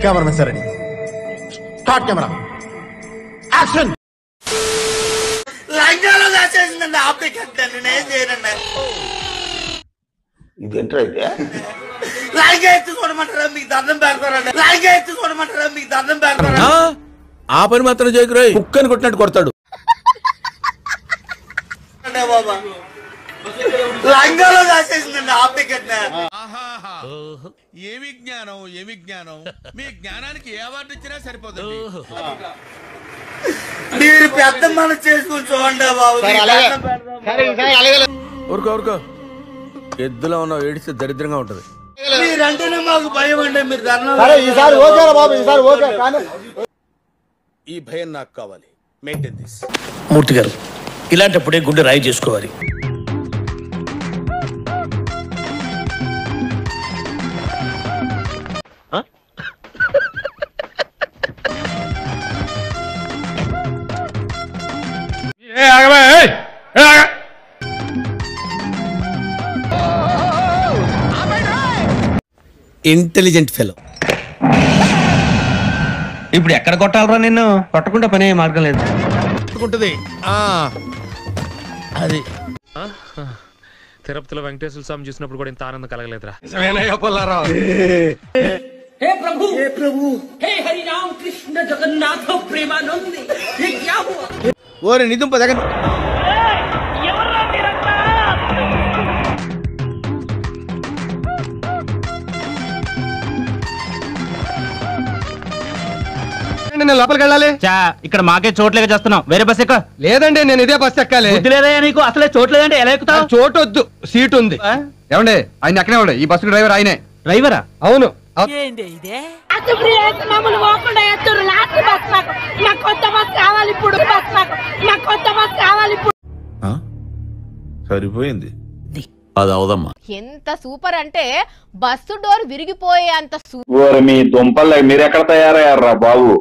Cameraman sir ready, start camera, action. లంగాలో దాచేసిందండి, ఆపేకండి, నేనేం చేయనండి. ఇదేంటో అయితే లంగా ఎత్తి చూడమంటారా, మీకు దండం పెడతారండి. లంగా ఎత్తి చూడమంటారా, మీకు దండం పెడతారా. ఆ పని మాత్రం చేయకురాయి, కుక్కని కొట్టినట్టు కొడతాడు. బాబా లంగాలో దాచేసిందండి, ఆపేకండి. ఏమి జ్ఞానం, ఏమి జ్ఞానం. మీ జ్ఞానానికి ఏ అవార్డు ఇచ్చినా సరిపోతుంది. మీరు పెద్ద మనం చేసుకుని చూడండి బాబు. ఊరుకో ఊరుకో, ఎద్దులో ఉన్నావు, ఏడిస్తే దరిద్రంగా ఉంటది. మీరంటేనే మాకు భయం అండి. మీరు ఈసారి ఓకేరా బాబు, ఈసారి ఓకే. కానీ ఈ భయం నాకు కావాలి. Maintain this. మూర్తి గారు, ఇలాంటప్పుడే గుండె రాయి చేసుకోవాలి. Intelligent fellow. ఇప్పుడు ఎక్కడ కొట్టాలరా నిన్ను? కొట్టకుండా పని అయ్యే మార్గం లేదు. అది తిరుపతిలో వెంకటేశ్వర స్వామి చూసినప్పుడు కూడా ఇంత ఆనందం కలగలేదురా. हे प्रभु हे हरि राम कृष्ण जगन्नाथ प्रेमानंद, ये क्या हुआ? ఓరే నిదుంప దగ్గర నేను లోపలికి వెళ్ళాలి. ఇక్కడ మాకే చోట్లేక చేస్తున్నాం. వేరే బస్ ఎక్క. లేదండి, నేను ఇదే బస్ ఎక్కాలి. లేదా నీకు? అసలే చోట్లేదంటే ఎలా ఎక్కుతావు? చోటు వద్దు, సీట్ ఉంది. ఏమండి, ఆయన ఎక్కడే ఉండే. ఈ బస్సు డ్రైవర్ ఆయనే. డ్రైవరా? అవును. సరిపోయింది. అది అవదమ్మా. ఎంత సూపర్ అంటే బస్సు డోర్ విరిగిపోయే అంత మీ దుంపలు మీరు ఎక్కడ తయారయ్యారా బాబు?